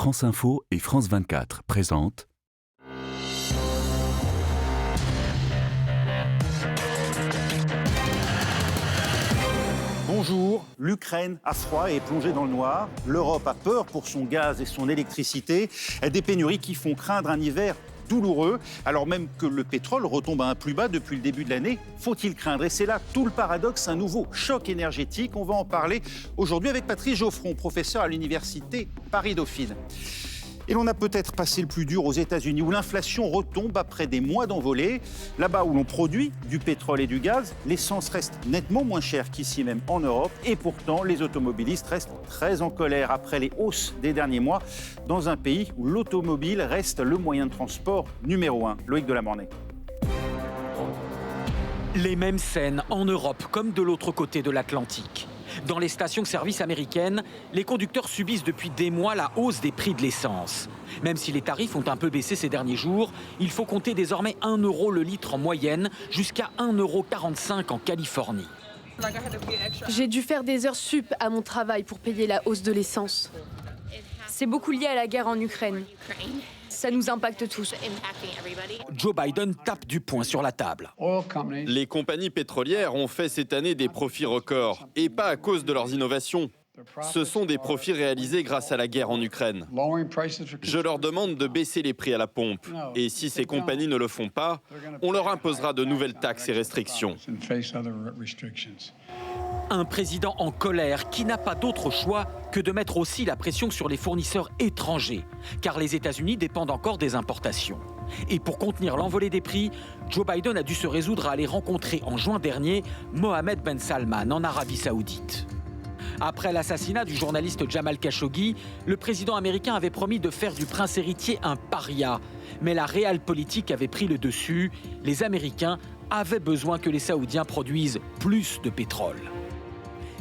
France Info et France 24 présentent Bonjour, l'Ukraine a froid et est plongée dans le noir. L'Europe a peur pour son gaz et son électricité. Des pénuries qui font craindre un hiver douloureux, alors même que le pétrole retombe à un plus bas depuis le début de l'année. Faut-il craindre? Et c'est là tout le paradoxe, un nouveau choc énergétique. On va en parler aujourd'hui avec Patrice Geoffron, professeur à l'université Paris-Dauphine. Et l'on a peut-être passé le plus dur aux États-Unis, où l'inflation retombe après des mois d'envolée. Là-bas où l'on produit du pétrole et du gaz, l'essence reste nettement moins chère qu'ici même en Europe. Et pourtant, les automobilistes restent très en colère après les hausses des derniers mois, dans un pays où l'automobile reste le moyen de transport numéro 1. Loïc Delamornay. Les mêmes scènes en Europe comme de l'autre côté de l'Atlantique. Dans les stations-service américaines, les conducteurs subissent depuis des mois la hausse des prix de l'essence. Même si les tarifs ont un peu baissé ces derniers jours, il faut compter désormais 1 € le litre en moyenne, jusqu'à 1,45 € en Californie. J'ai dû faire des heures sup à mon travail pour payer la hausse de l'essence. C'est beaucoup lié à la guerre en Ukraine. Ça nous impacte tous. Joe Biden tape du poing sur la table. Les compagnies pétrolières ont fait cette année des profits records, et pas à cause de leurs innovations. Ce sont des profits réalisés grâce à la guerre en Ukraine. Je leur demande de baisser les prix à la pompe. Et si ces compagnies ne le font pas, on leur imposera de nouvelles taxes et restrictions. Un président en colère qui n'a pas d'autre choix que de mettre aussi la pression sur les fournisseurs étrangers, car les États-Unis dépendent encore des importations. Et pour contenir l'envolée des prix, Joe Biden a dû se résoudre à aller rencontrer en juin dernier Mohammed Ben Salman en Arabie Saoudite. Après l'assassinat du journaliste Jamal Khashoggi, le président américain avait promis de faire du prince héritier un paria. Mais la réelle politique avait pris le dessus. Les Américains avaient besoin que les Saoudiens produisent plus de pétrole.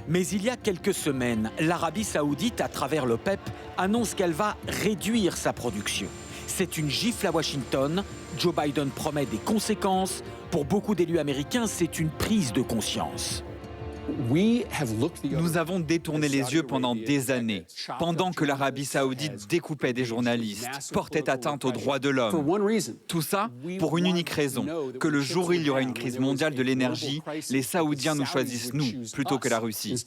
Mais il y a quelques semaines, l'Arabie Saoudite, à travers l'OPEP, annonce qu'elle va réduire sa production. C'est une gifle à Washington. Joe Biden promet des conséquences. Pour beaucoup d'élus américains, c'est une prise de conscience. Nous avons détourné les yeux pendant des années, pendant que l'Arabie Saoudite découpait des journalistes, portait atteinte aux droits de l'homme. Tout ça pour une unique raison, que le jour où il y aura une crise mondiale de l'énergie, les Saoudiens nous choisissent, nous, plutôt que la Russie.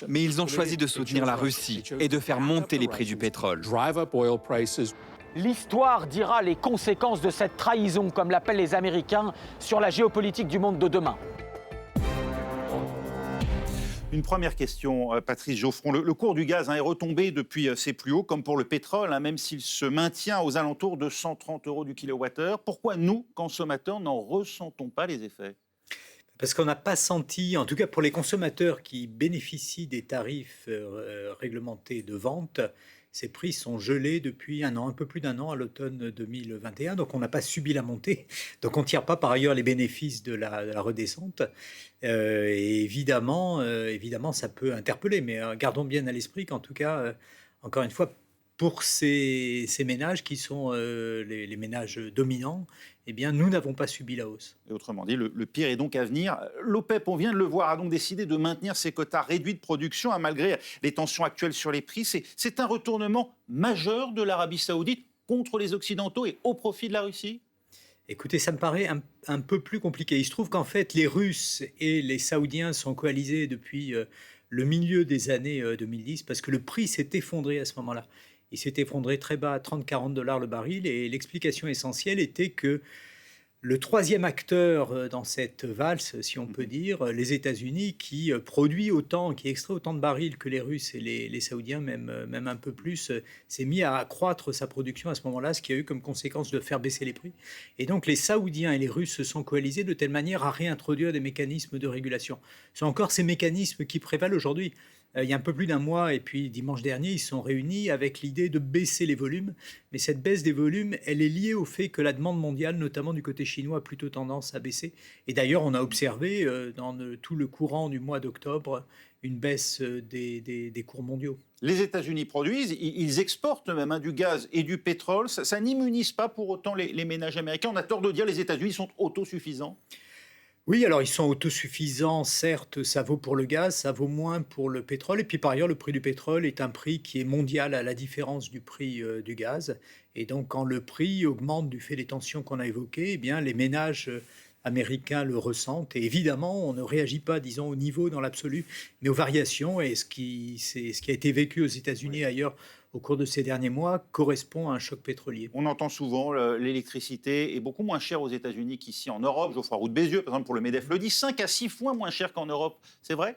Mais ils ont choisi de soutenir la Russie et de faire monter les prix du pétrole. L'histoire dira les conséquences de cette trahison, comme l'appellent les Américains, sur la géopolitique du monde de demain. Une première question, Patrice Geoffron. Le cours du gaz est retombé depuis ses plus hauts, comme pour le pétrole, même s'il se maintient aux alentours de 130 € du kilowattheure. Pourquoi nous, consommateurs, n'en ressentons pas les effets ? Parce qu'on n'a pas senti, en tout cas pour les consommateurs qui bénéficient des tarifs réglementés de vente, ces prix sont gelés depuis un an, un peu plus d'un an, à l'automne 2021. Donc on n'a pas subi la montée. Donc on ne tire pas par ailleurs les bénéfices de la redescente. Et évidemment, ça peut interpeller. Mais gardons bien à l'esprit qu'en tout cas, encore une fois, pour ces ménages qui sont les ménages dominants, eh bien, nous n'avons pas subi la hausse. Et autrement dit, le pire est donc à venir. L'OPEP, on vient de le voir, a donc décidé de maintenir ses quotas réduits de production, malgré les tensions actuelles sur les prix. C'est un retournement majeur de l'Arabie Saoudite contre les Occidentaux et au profit de la Russie ? Écoutez, ça me paraît un peu plus compliqué. Il se trouve qu'en fait, les Russes et les Saoudiens sont coalisés depuis le milieu des années 2010, parce que le prix s'est effondré à ce moment-là. Il s'est effondré très bas à 30-40 $ le baril, et l'explication essentielle était que le troisième acteur dans cette valse, si on peut dire, les États-Unis, qui produit autant, qui extrait autant de barils que les Russes et les Saoudiens, même un peu plus, s'est mis à accroître sa production à ce moment-là, ce qui a eu comme conséquence de faire baisser les prix. Et donc les Saoudiens et les Russes se sont coalisés de telle manière à réintroduire des mécanismes de régulation. Ce sont encore ces mécanismes qui prévalent aujourd'hui. Il y a un peu plus d'un mois, et puis dimanche dernier, ils se sont réunis avec l'idée de baisser les volumes. Mais cette baisse des volumes, elle est liée au fait que la demande mondiale, notamment du côté chinois, a plutôt tendance à baisser. Et d'ailleurs, on a observé dans tout le courant du mois d'octobre une baisse des cours mondiaux. Les États-Unis produisent, ils exportent même du gaz et du pétrole. Ça n'immunise pas pour autant les ménages américains. On a tort de dire que les États-Unis sont autosuffisants. Oui, alors ils sont autosuffisants, certes, ça vaut pour le gaz, ça vaut moins pour le pétrole. Et puis par ailleurs, le prix du pétrole est un prix qui est mondial à la différence du prix du gaz. Et donc quand le prix augmente du fait des tensions qu'on a évoquées, eh bien les ménages américains le ressentent. Et évidemment, on ne réagit pas, disons, au niveau dans l'absolu, mais aux variations. Et c'est ce qui a été vécu aux États-Unis et ailleurs au cours de ces derniers mois correspond à un choc pétrolier. On entend souvent l'électricité est beaucoup moins chère aux États-Unis qu'ici en Europe. Geoffroy Roux de Bézieux, par exemple, pour le MEDEF, le dit 5 à 6 fois moins cher qu'en Europe. C'est vrai ?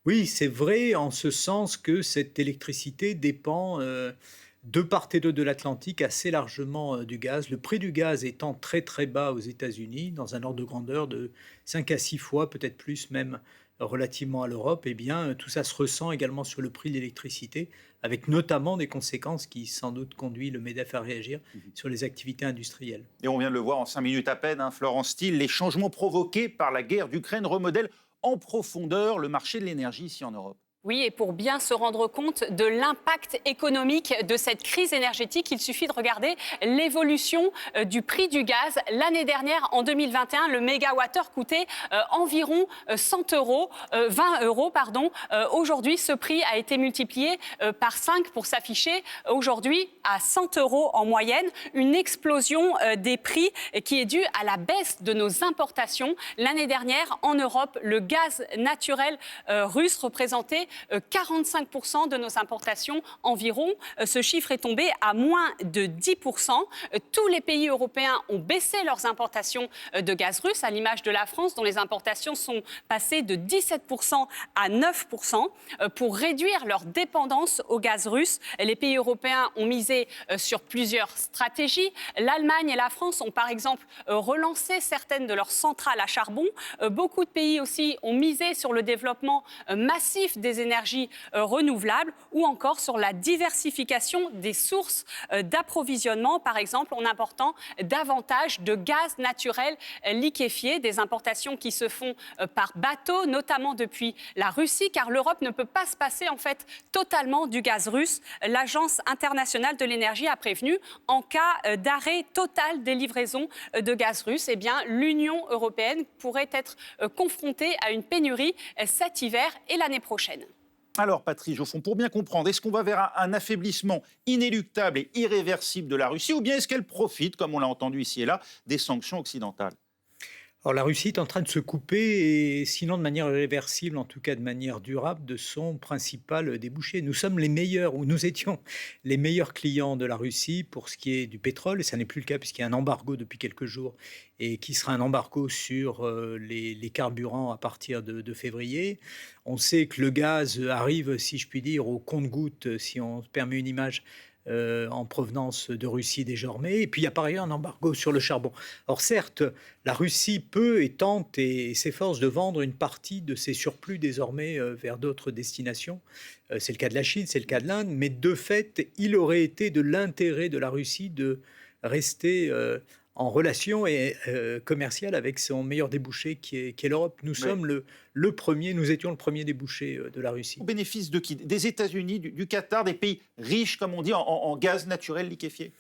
Oui, c'est vrai en ce sens que cette électricité dépend de part et d'autre de l'Atlantique assez largement du gaz. Le prix du gaz étant très très bas aux États-Unis, dans un ordre de grandeur de 5 à 6 fois, peut-être plus même relativement à l'Europe, eh bien tout ça se ressent également sur le prix de l'électricité, avec notamment des conséquences qui sans doute conduisent le MEDEF à réagir sur les activités industrielles. Et on vient de le voir en 5 minutes à peine, Florence Thiel, les changements provoqués par la guerre d'Ukraine remodèlent en profondeur le marché de l'énergie ici en Europe. Oui, et pour bien se rendre compte de l'impact économique de cette crise énergétique, il suffit de regarder l'évolution du prix du gaz. L'année dernière, en 2021, le mégawattheure coûtait environ 100 euros, 20 euros, pardon. Aujourd'hui, ce prix a été multiplié par 5 pour s'afficher aujourd'hui à 100 euros en moyenne. Une explosion des prix qui est due à la baisse de nos importations. L'année dernière, en Europe, le gaz naturel russe représentait 45% de nos importations environ. Ce chiffre est tombé à moins de 10%. Tous les pays européens ont baissé leurs importations de gaz russe, à l'image de la France, dont les importations sont passées de 17% à 9%. Pour réduire leur dépendance au gaz russe, les pays européens ont misé sur plusieurs stratégies. L'Allemagne et la France ont par exemple relancé certaines de leurs centrales à charbon. Beaucoup de pays aussi ont misé sur le développement massif des énergies renouvelables ou encore sur la diversification des sources d'approvisionnement, par exemple en important davantage de gaz naturel liquéfié, des importations qui se font par bateau, notamment depuis la Russie, car l'Europe ne peut pas se passer en fait totalement du gaz russe. L'Agence internationale de l'énergie a prévenu en cas d'arrêt total des livraisons de gaz russe, eh bien l'Union européenne pourrait être confrontée à une pénurie cet hiver et l'année prochaine. Alors, Patrice Geoffon, pour bien comprendre, est-ce qu'on va vers un affaiblissement inéluctable et irréversible de la Russie ou bien est-ce qu'elle profite, comme on l'a entendu ici et là, des sanctions occidentales ? Alors la Russie est en train de se couper, et sinon de manière irréversible, en tout cas de manière durable, de son principal débouché. Nous sommes les meilleurs, ou nous étions les meilleurs clients de la Russie pour ce qui est du pétrole, et ça n'est plus le cas puisqu'il y a un embargo depuis quelques jours, et qui sera un embargo sur les carburants à partir de février. On sait que le gaz arrive, si je puis dire, au compte-gouttes, si on se permet une image, en provenance de Russie désormais. Et puis il y a par ailleurs un embargo sur le charbon. Or certes, la Russie peut et tente et s'efforce de vendre une partie de ses surplus désormais vers d'autres destinations. C'est le cas de la Chine, c'est le cas de l'Inde, mais de fait, il aurait été de l'intérêt de la Russie de rester en relation commerciale avec son meilleur débouché qui est l'Europe. Nous sommes le premier, nous étions le premier débouché de la Russie. Au bénéfice de qui ? Des États-Unis, du Qatar, des pays riches, comme on dit, en gaz naturel liquéfié ?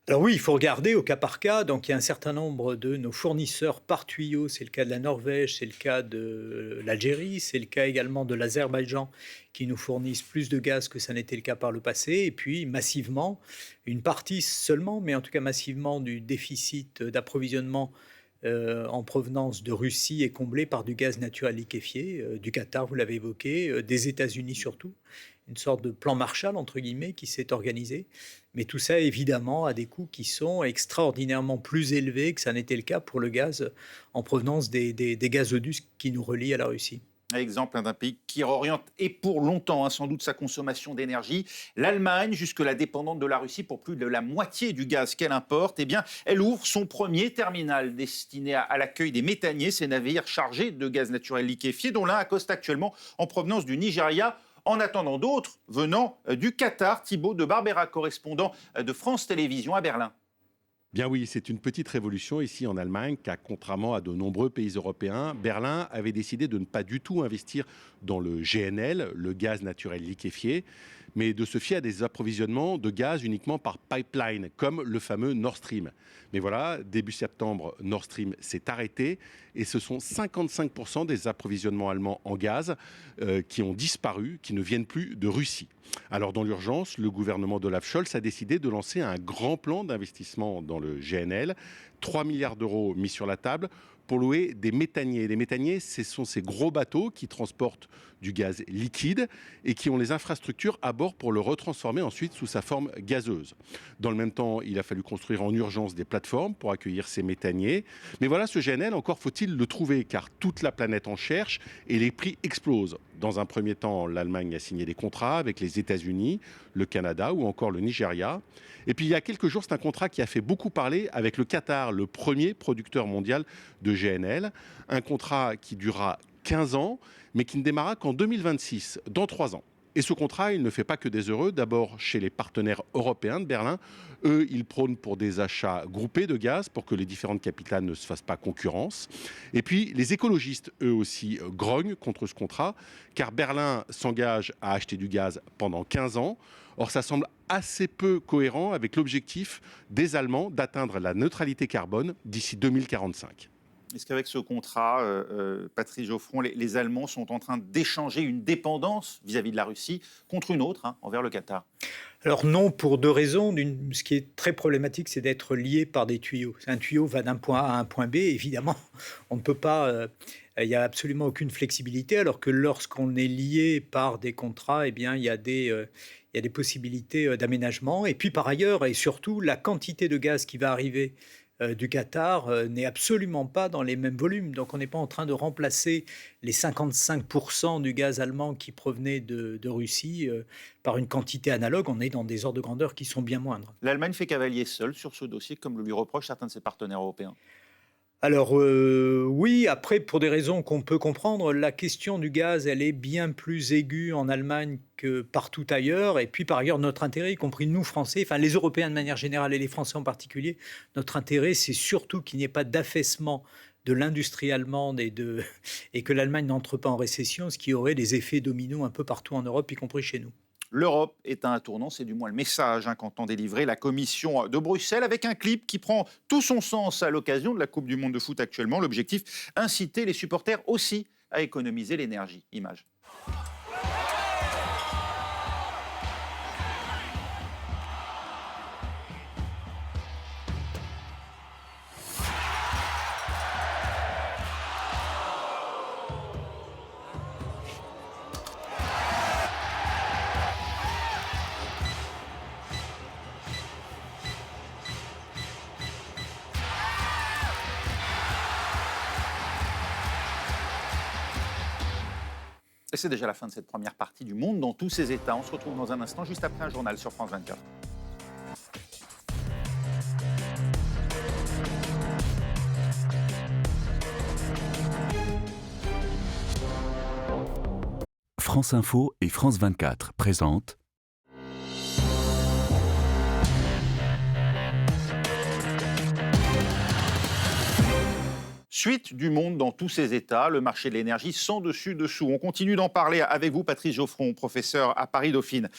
Alors oui, il faut regarder au cas par cas. Donc il y a un certain nombre de nos fournisseurs par tuyau. C'est le cas de la Norvège, c'est le cas de l'Algérie, c'est le cas également de l'Azerbaïdjan qui nous fournissent plus de gaz que ça n'était le cas par le passé. Et puis massivement, une partie seulement, mais en tout cas massivement du déficit d'approvisionnement en provenance de Russie est comblé par du gaz naturel liquéfié, du Qatar, vous l'avez évoqué, des États-Unis surtout. Une sorte de plan Marshall, entre guillemets, qui s'est organisé. Mais tout ça, évidemment, a des coûts qui sont extraordinairement plus élevés que ça n'était le cas pour le gaz en provenance des gazoducs qui nous relient à la Russie. Exemple d'un pays qui réoriente, et pour longtemps, sans doute, sa consommation d'énergie. L'Allemagne, jusque-là dépendante de la Russie pour plus de la moitié du gaz qu'elle importe, eh bien, elle ouvre son premier terminal destiné à l'accueil des méthaniers, ces navires chargés de gaz naturel liquéfié, dont l'un accoste actuellement en provenance du Nigeria. En attendant d'autres venant du Qatar. Thibaut de Barbera, correspondant de France Télévisions à Berlin. Bien oui, c'est une petite révolution ici en Allemagne, car contrairement à de nombreux pays européens, Berlin avait décidé de ne pas du tout investir dans le GNL, le gaz naturel liquéfié, mais de se fier à des approvisionnements de gaz uniquement par pipeline, comme le fameux Nord Stream. Mais voilà, début septembre, Nord Stream s'est arrêté et ce sont 55% des approvisionnements allemands en gaz qui ont disparu, qui ne viennent plus de Russie. Alors dans l'urgence, le gouvernement d'Olaf Scholz a décidé de lancer un grand plan d'investissement dans le GNL, 3 milliards d'euros mis sur la table pour louer des méthaniers. Les méthaniers, ce sont ces gros bateaux qui transportent du gaz liquide et qui ont les infrastructures à bord pour le retransformer ensuite sous sa forme gazeuse. Dans le même temps, il a fallu construire en urgence des plateformes pour accueillir ces méthaniers. Mais voilà, ce GNL, encore faut-il le trouver, car toute la planète en cherche et les prix explosent. Dans un premier temps, l'Allemagne a signé des contrats avec les États-Unis, le Canada ou encore le Nigeria. Et puis il y a quelques jours, c'est un contrat qui a fait beaucoup parler avec le Qatar, le premier producteur mondial de GNL. Un contrat qui durera 15 ans, mais qui ne démarrera qu'en 2026, dans 3 ans. Et ce contrat, il ne fait pas que des heureux. D'abord, chez les partenaires européens de Berlin, eux, ils prônent pour des achats groupés de gaz pour que les différentes capitales ne se fassent pas concurrence. Et puis, les écologistes, eux aussi, grognent contre ce contrat, car Berlin s'engage à acheter du gaz pendant 15 ans. Or, ça semble assez peu cohérent avec l'objectif des Allemands d'atteindre la neutralité carbone d'ici 2045. Est-ce qu'avec ce contrat, Patrice Geoffron, les Allemands sont en train d'échanger une dépendance vis-à-vis de la Russie contre une autre, envers le Qatar? Alors non, pour 2 raisons. Ce qui est très problématique, c'est d'être lié par des tuyaux. Un tuyau va d'un point A à un point B, évidemment. On ne peut pas... il n'y a absolument aucune flexibilité, alors que lorsqu'on est lié par des contrats, eh bien, il y a des possibilités d'aménagement. Et puis par ailleurs, et surtout, la quantité de gaz qui va arriver du Qatar n'est absolument pas dans les mêmes volumes. Donc on n'est pas en train de remplacer les 55% du gaz allemand qui provenait de Russie par une quantité analogue. On est dans des ordres de grandeur qui sont bien moindres. L'Allemagne fait cavalier seule sur ce dossier, comme le lui reprochent certains de ses partenaires européens. Alors oui, après, pour des raisons qu'on peut comprendre, la question du gaz, elle est bien plus aiguë en Allemagne que partout ailleurs. Et puis par ailleurs, notre intérêt, y compris nous Français, enfin les Européens de manière générale et les Français en particulier, notre intérêt, c'est surtout qu'il n'y ait pas d'affaissement de l'industrie allemande et que l'Allemagne n'entre pas en récession, ce qui aurait des effets dominos un peu partout en Europe, y compris chez nous. L'Europe est à un tournant, c'est du moins le message qu'entend délivrer la Commission de Bruxelles avec un clip qui prend tout son sens à l'occasion de la Coupe du Monde de foot actuellement. L'objectif, inciter les supporters aussi à économiser l'énergie. Image. Et c'est déjà la fin de cette première partie du Monde dans tous ses états. On se retrouve dans un instant, juste après un journal sur France 24. France Info et France 24 présentent Suite du monde dans tous ses états, le marché de l'énergie sans dessus-dessous. On continue d'en parler avec vous, Patrice Geoffron, professeur à Paris-Dauphine.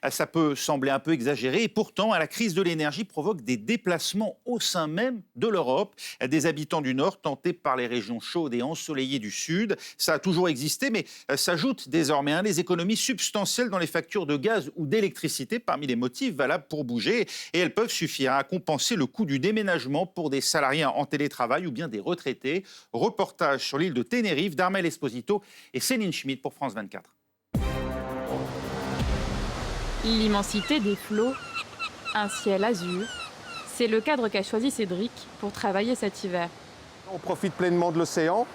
Ça peut sembler un peu exagéré et pourtant, la crise de l'énergie provoque des déplacements au sein même de l'Europe. Des habitants du Nord tentés par les régions chaudes et ensoleillées du Sud. Ça a toujours existé, mais s'ajoutent désormais des économies substantielles dans les factures de gaz ou d'électricité parmi les motifs valables pour bouger. Et elles peuvent suffire à compenser le coût du déménagement pour des salariés en télétravail ou bien des retraités. Reportage sur l'île de Tenerife d'Armel Esposito et Céline Schmidt pour France 24. L'immensité des flots, un ciel azur, c'est le cadre qu'a choisi Cédric pour travailler cet hiver. On profite pleinement de l'océan,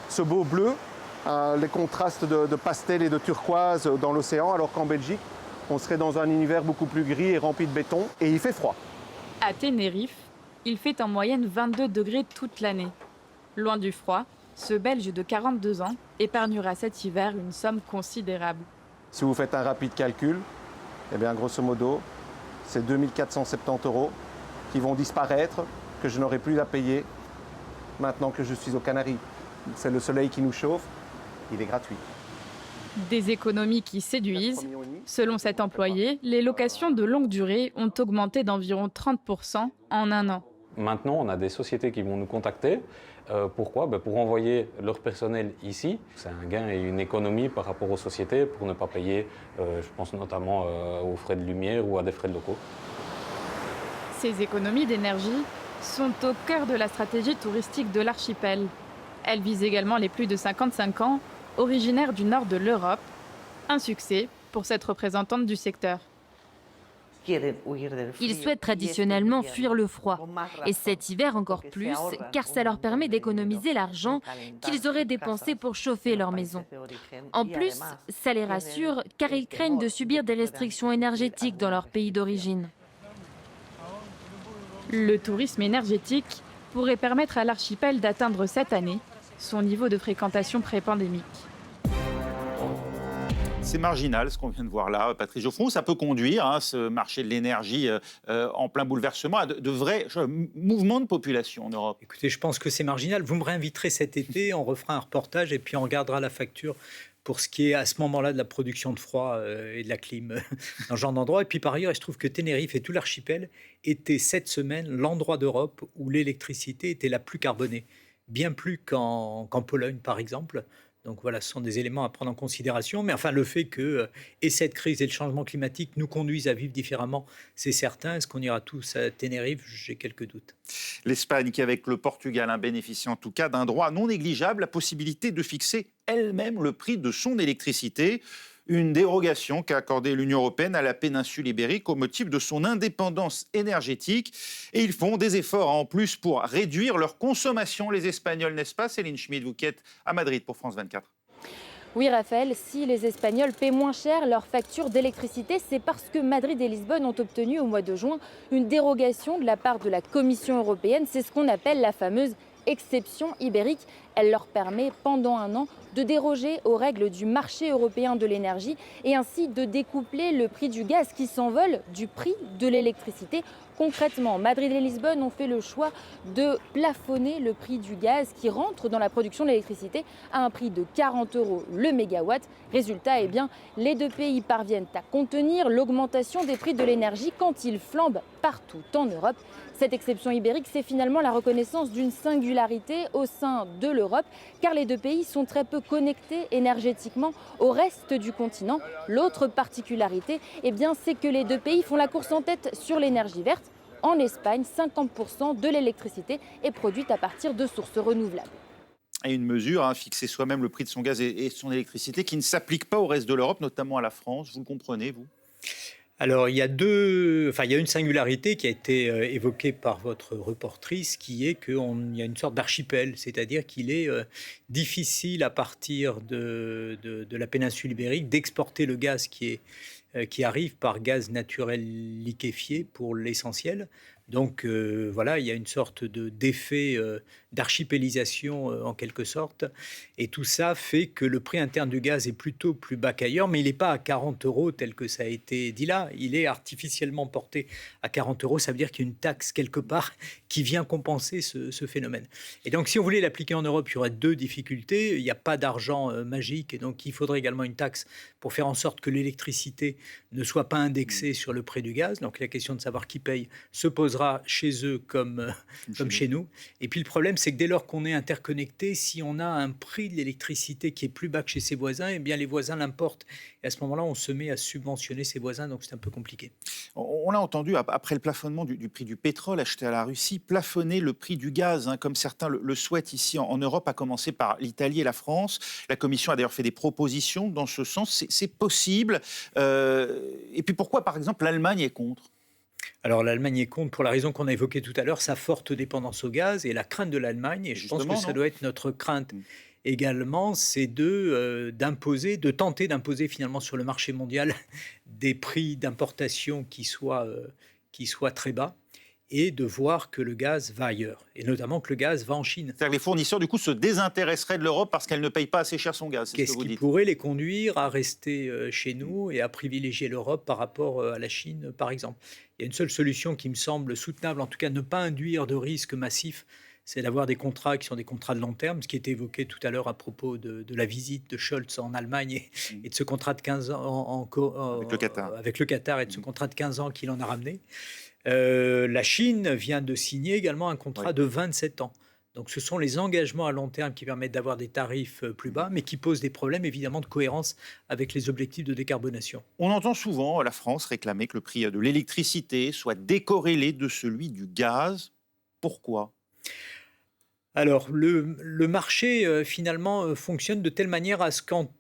ce beau bleu, les contrastes de pastel et de turquoise dans l'océan, alors qu'en Belgique, on serait dans un univers beaucoup plus gris et rempli de béton, et il fait froid. À Tenerife, il fait en moyenne 22 degrés toute l'année. Loin du froid, ce Belge de 42 ans épargnera cet hiver une somme considérable. Si vous faites un rapide calcul, eh bien, grosso modo, c'est 2 470 € qui vont disparaître, que je n'aurai plus à payer maintenant que je suis aux Canaries. C'est le soleil qui nous chauffe, il est gratuit. Des économies qui séduisent. Selon cet employé, les locations de longue durée ont augmenté d'environ 30% en un an. Maintenant, on a des sociétés qui vont nous contacter. Pourquoi ? Pour envoyer leur personnel ici. C'est un gain et une économie par rapport aux sociétés pour ne pas payer, je pense notamment aux frais de lumière ou à des frais de locaux. Ces économies d'énergie sont au cœur de la stratégie touristique de l'archipel. Elles visent également les plus de 55 ans, originaires du nord de l'Europe. Un succès pour cette représentante du secteur. Ils souhaitent traditionnellement fuir le froid. Et cet hiver encore plus, car ça leur permet d'économiser l'argent qu'ils auraient dépensé pour chauffer leur maison. En plus, ça les rassure, car ils craignent de subir des restrictions énergétiques dans leur pays d'origine. Le tourisme énergétique pourrait permettre à l'archipel d'atteindre cette année son niveau de fréquentation pré-pandémique. C'est marginal ce qu'on vient de voir là, Patrice Geoffroy. Ça peut conduire, ce marché de l'énergie en plein bouleversement, à de vrais mouvements de population en Europe. Écoutez, je pense que c'est marginal. Vous me réinviterez cet été, on refera un reportage et puis on regardera la facture pour ce qui est à ce moment-là de la production de froid et de la clim dans ce genre d'endroit. Et puis par ailleurs, je trouve que Tenerife et tout l'archipel étaient cette semaine l'endroit d'Europe où l'électricité était la plus carbonée, bien plus qu'en Pologne par exemple. Donc voilà, ce sont des éléments à prendre en considération. Mais enfin, le fait que et cette crise et le changement climatique nous conduisent à vivre différemment, c'est certain. Est-ce qu'on ira tous à Tenerife ? J'ai quelques doutes. L'Espagne, qui avec le Portugal bénéficie en tout cas d'un droit non négligeable, la possibilité de fixer elle-même le prix de son électricité. Une dérogation qu'a accordée l'Union européenne à la péninsule ibérique au motif de son indépendance énergétique. Et ils font des efforts en plus pour réduire leur consommation, les Espagnols, n'est-ce pas, Céline Schmidt, vous qui êtes à Madrid pour France 24. Oui, Raphaël, si les Espagnols paient moins cher leur facture d'électricité, c'est parce que Madrid et Lisbonne ont obtenu au mois de juin une dérogation de la part de la Commission européenne. C'est ce qu'on appelle la fameuse exception ibérique. Elle leur permet pendant un an de déroger aux règles du marché européen de l'énergie et ainsi de découpler le prix du gaz qui s'envole du prix de l'électricité. Concrètement, Madrid et Lisbonne ont fait le choix de plafonner le prix du gaz qui rentre dans la production de l'électricité à un prix de 40 € le mégawatt. Résultat, les deux pays parviennent à contenir l'augmentation des prix de l'énergie quand ils flambent partout en Europe. Cette exception ibérique, c'est finalement la reconnaissance d'une singularité au sein de l'Europe, car les deux pays sont très peu connectés énergétiquement au reste du continent. L'autre particularité, c'est que les deux pays font la course en tête sur l'énergie verte. En Espagne, 50% de l'électricité est produite à partir de sources renouvelables. Et une mesure, fixer soi-même le prix de son gaz et son électricité, qui ne s'applique pas au reste de l'Europe, notamment à la France. Vous le comprenez, vous ? Alors, il y a une singularité qui a été évoquée par votre reportrice, qui est qu'il y a une sorte d'archipel, c'est-à-dire qu'il est difficile à partir de la péninsule ibérique d'exporter le gaz qui arrive par gaz naturel liquéfié pour l'essentiel. Donc voilà, il y a une sorte d'effet d'archipélisation en quelque sorte. Et tout ça fait que le prix interne du gaz est plutôt plus bas qu'ailleurs, mais il n'est pas à 40 € tel que ça a été dit là. Il est artificiellement porté à 40 €. Ça veut dire qu'il y a une taxe quelque part qui vient compenser ce phénomène. Et donc si on voulait l'appliquer en Europe, il y aurait deux difficultés. Il n'y a pas d'argent magique et donc il faudrait également une taxe pour faire en sorte que l'électricité ne soit pas indexée sur le prix du gaz. Donc la question de savoir qui paye se posera chez eux comme chez nous. Et puis le problème, c'est que dès lors qu'on est interconnecté, si on a un prix de l'électricité qui est plus bas que chez ses voisins, eh bien les voisins l'importent. Et à ce moment-là, on se met à subventionner ses voisins, donc c'est un peu compliqué. On l'a entendu, après le plafonnement du prix du pétrole acheté à la Russie, plafonner le prix du gaz, comme certains le souhaitent ici en Europe, à commencer par l'Italie et la France. La Commission a d'ailleurs fait des propositions dans ce sens. C'est possible. Et puis pourquoi, par exemple, l'Allemagne est contre ? Alors l'Allemagne est contre pour la raison qu'on a évoquée tout à l'heure, sa forte dépendance au gaz et la crainte de l'Allemagne. Et je pense que ça doit être notre crainte également, c'est de tenter d'imposer finalement sur le marché mondial des prix d'importation qui soient très bas et de voir que le gaz va ailleurs, et notamment que le gaz va en Chine. C'est-à-dire que les fournisseurs, du coup, se désintéresseraient de l'Europe parce qu'elle ne paye pas assez cher son gaz, Qu'est-ce qui pourrait les conduire à rester chez nous et à privilégier l'Europe par rapport à la Chine, par exemple ? Il y a une seule solution qui me semble soutenable, en tout cas ne pas induire de risque massif, c'est d'avoir des contrats qui sont des contrats de long terme, ce qui était évoqué tout à l'heure à propos de la visite de Scholz en Allemagne et de ce contrat de 15 ans avec le Qatar et de ce contrat de 15 ans qu'il en a ramené. La Chine vient de signer également un contrat de 27 ans. Donc ce sont les engagements à long terme qui permettent d'avoir des tarifs plus bas, mais qui posent des problèmes évidemment de cohérence avec les objectifs de décarbonation. On entend souvent la France réclamer que le prix de l'électricité soit décorrélé de celui du gaz. Pourquoi ? Alors le marché finalement fonctionne de telle manière à ce qu'en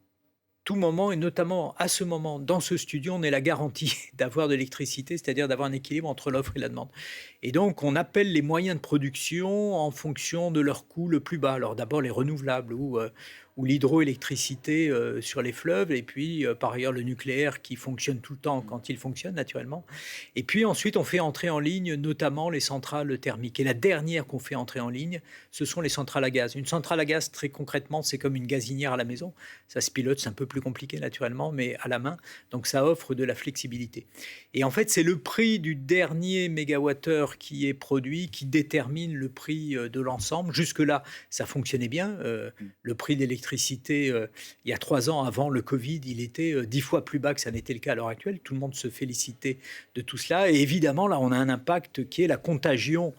tout moment, et notamment à ce moment, dans ce studio, on ait la garantie d'avoir de l'électricité, c'est-à-dire d'avoir un équilibre entre l'offre et la demande. Et donc, on appelle les moyens de production en fonction de leur coût le plus bas. Alors d'abord, les renouvelables ou l'hydroélectricité sur les fleuves, et puis par ailleurs le nucléaire qui fonctionne tout le temps quand il fonctionne naturellement. Et puis ensuite, on fait entrer en ligne notamment les centrales thermiques. Et la dernière qu'on fait entrer en ligne, ce sont les centrales à gaz. Une centrale à gaz, très concrètement, c'est comme une gazinière à la maison. Ça se pilote, c'est un peu plus compliqué naturellement, mais à la main. Donc ça offre de la flexibilité. Et en fait, c'est le prix du dernier mégawattheure qui est produit qui détermine le prix de l'ensemble. Jusque-là, ça fonctionnait bien. Le prix d'électricité, il y a 3 ans, avant le Covid, il était 10 fois plus bas que ça n'était le cas à l'heure actuelle. Tout le monde se félicitait de tout cela. Et évidemment, là, on a un impact qui est la contagion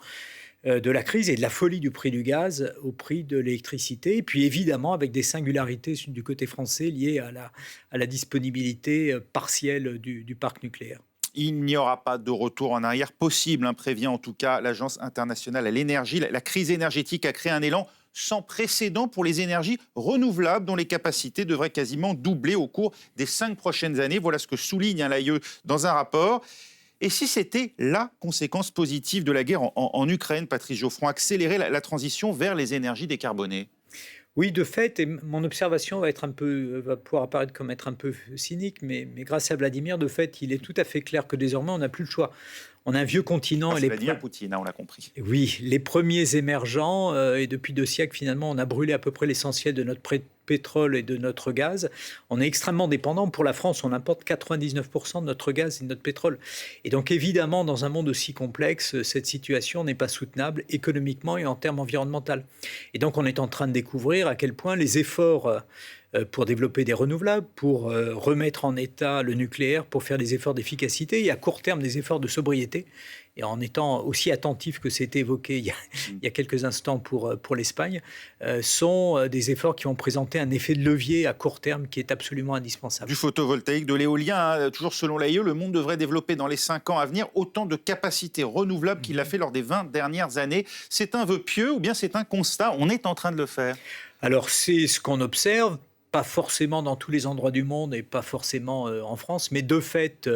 de la crise et de la folie du prix du gaz au prix de l'électricité. Et puis évidemment, avec des singularités du côté français liées à la disponibilité partielle du parc nucléaire. Il n'y aura pas de retour en arrière possible, prévient en tout cas l'Agence internationale à l'énergie. La crise énergétique a créé un élan sans précédent pour les énergies renouvelables dont les capacités devraient quasiment doubler au cours des 5 prochaines années. Voilà ce que souligne l'AIE dans un rapport. Et si c'était la conséquence positive de la guerre en Ukraine, Patrice Geoffroy, accélérer la transition vers les énergies décarbonées ? Oui, de fait, et mon observation va pouvoir apparaître comme être un peu cynique, mais grâce à Vladimir, de fait, il est tout à fait clair que désormais, on n'a plus le choix. On a un vieux continent. C'est Vladimir Poutine, on l'a compris. Oui, les premiers émergents, et depuis 2 siècles, finalement, on a brûlé à peu près l'essentiel de notre pétrole et de notre gaz. On est extrêmement dépendant. Pour la France, on importe 99% de notre gaz et de notre pétrole. Et donc, évidemment, dans un monde aussi complexe, cette situation n'est pas soutenable économiquement et en termes environnementaux. Et donc, on est en train de découvrir à quel point les efforts pour développer des renouvelables, pour remettre en état le nucléaire, pour faire des efforts d'efficacité et à court terme des efforts de sobriété. Et en étant aussi attentif que c'était évoqué il y a quelques instants pour l'Espagne, sont des efforts qui ont présenté un effet de levier à court terme qui est absolument indispensable. Du photovoltaïque, de l'éolien, toujours selon l'AIE, le monde devrait développer dans les 5 ans à venir autant de capacités renouvelables qu'il l'a fait lors des 20 dernières années. C'est un vœu pieux ou bien c'est un constat ? On est en train de le faire. Alors c'est ce qu'on observe. Pas forcément dans tous les endroits du monde et pas forcément en France, mais de fait,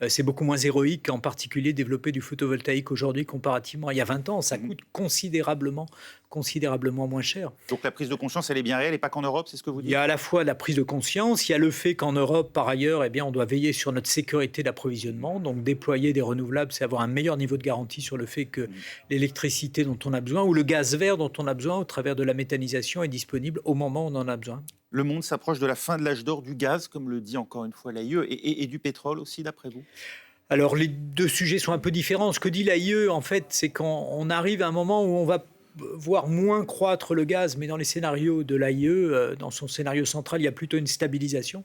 c'est beaucoup moins héroïque, en particulier développer du photovoltaïque aujourd'hui comparativement à il y a 20 ans. Ça coûte considérablement moins cher. Donc la prise de conscience, elle est bien réelle et pas qu'en Europe, c'est ce que vous dites ? Il y a à la fois la prise de conscience, il y a le fait qu'en Europe, par ailleurs, on doit veiller sur notre sécurité d'approvisionnement. Donc déployer des renouvelables, c'est avoir un meilleur niveau de garantie sur le fait que l'électricité dont on a besoin ou le gaz vert dont on a besoin au travers de la méthanisation est disponible au moment où on en a besoin. Le monde s'approche de la fin de l'âge d'or du gaz, comme le dit encore une fois l'AIE, et du pétrole aussi, d'après vous ? Alors, les 2 sujets sont un peu différents. Ce que dit l'AIE, en fait, c'est qu'on arrive à un moment où on va voir moins croître le gaz, mais dans les scénarios de l'AIE, dans son scénario central, il y a plutôt une stabilisation.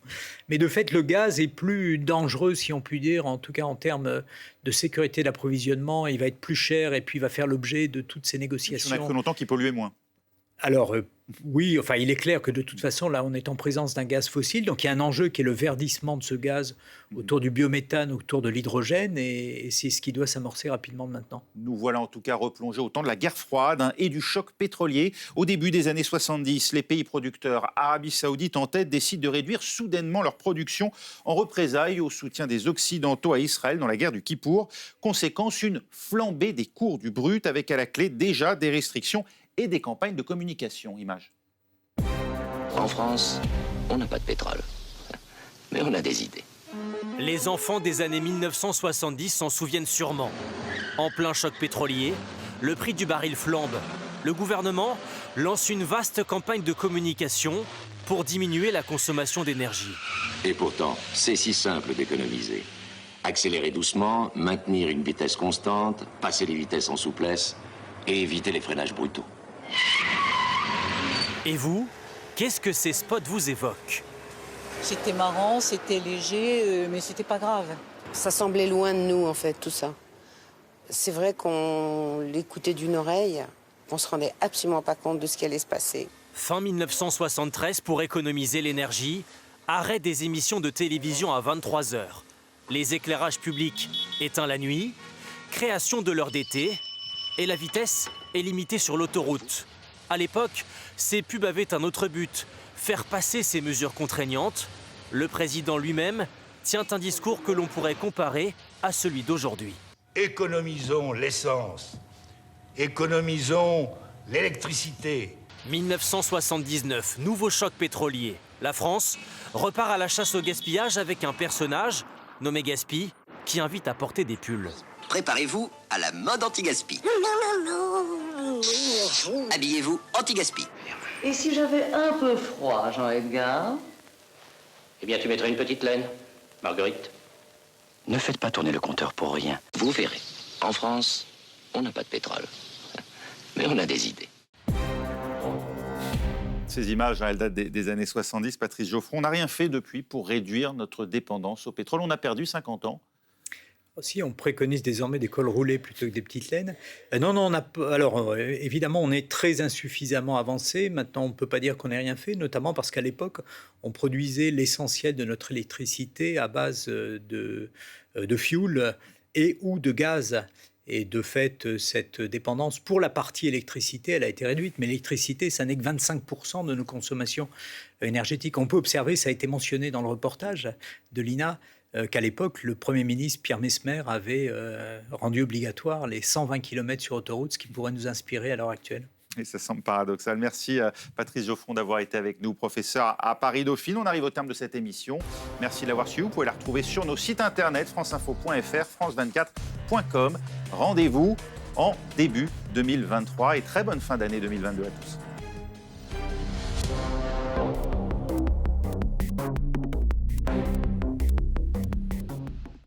Mais de fait, le gaz est plus dangereux, si on peut dire, en tout cas en termes de sécurité d'approvisionnement. Il va être plus cher et puis il va faire l'objet de toutes ces négociations. On a cru longtemps qu'il polluait moins. Alors, oui, il est clair que de toute façon, là, on est en présence d'un gaz fossile. Donc, il y a un enjeu qui est le verdissement de ce gaz autour du biométhane, autour de l'hydrogène. Et c'est ce qui doit s'amorcer rapidement maintenant. Nous voilà en tout cas replongés au temps de la guerre froide et du choc pétrolier. Au début des années 70, les pays producteurs, Arabie Saoudite en tête, décident de réduire soudainement leur production en représailles au soutien des Occidentaux à Israël dans la guerre du Kippour. Conséquence, une flambée des cours du brut avec à la clé déjà des restrictions et des campagnes de communication. Image. En France, on n'a pas de pétrole, mais on a des idées. Les enfants des années 1970 s'en souviennent sûrement. En plein choc pétrolier, le prix du baril flambe. Le gouvernement lance une vaste campagne de communication pour diminuer la consommation d'énergie. Et pourtant, c'est si simple d'économiser. Accélérer doucement, maintenir une vitesse constante, passer les vitesses en souplesse. et éviter les freinages brutaux. Et vous, qu'est-ce que ces spots vous évoquent? C'était marrant, c'était léger, mais c'était pas grave. Ça semblait loin de nous, en fait, tout ça. C'est vrai qu'on l'écoutait d'une oreille, on se rendait absolument pas compte de ce qui allait se passer. Fin 1973, pour économiser l'énergie, arrêt des émissions de télévision à 23h. Les éclairages publics éteints la nuit, création de l'heure d'été, et la vitesse est limitée sur l'autoroute. À l'époque, ces pubs avaient un autre but, faire passer ces mesures contraignantes. Le président lui-même tient un discours que l'on pourrait comparer à celui d'aujourd'hui. Économisons l'essence, économisons l'électricité. 1979, nouveau choc pétrolier. La France repart à la chasse au gaspillage avec un personnage, nommé Gaspy, qui invite à porter des pulls. Préparez-vous à la mode anti-gaspi. Habillez-vous anti-gaspi. Et si j'avais un peu froid, Jean-Edgar? Eh bien, tu mettrais une petite laine, Marguerite. Ne faites pas tourner le compteur pour rien. Vous verrez. En France, on n'a pas de pétrole. Mais on a des idées. Ces images, elles datent des années 70. Patrice Geoffroy, on n'a rien fait depuis pour réduire notre dépendance au pétrole. On a perdu 50 ans. Si, on préconise désormais des cols roulés plutôt que des petites laines. Non, alors évidemment, on est très insuffisamment avancé. Maintenant, on ne peut pas dire qu'on n'ait rien fait, notamment parce qu'à l'époque, on produisait l'essentiel de notre électricité à base de fioul et ou de gaz. Et de fait, cette dépendance pour la partie électricité, elle a été réduite. Mais l'électricité, ça n'est que 25% de nos consommations énergétiques. On peut observer, ça a été mentionné dans le reportage de l'INA, qu'à l'époque, le Premier ministre Pierre Messmer avait rendu obligatoire les 120 km sur autoroute, ce qui pourrait nous inspirer à l'heure actuelle. Et ça semble paradoxal. Merci Patrice Geoffroy d'avoir été avec nous, professeur à Paris-Dauphine. On arrive au terme de cette émission. Merci de l'avoir suivi. Vous pouvez la retrouver sur nos sites internet franceinfo.fr, france24.com. Rendez-vous en début 2023 et très bonne fin d'année 2022 à tous.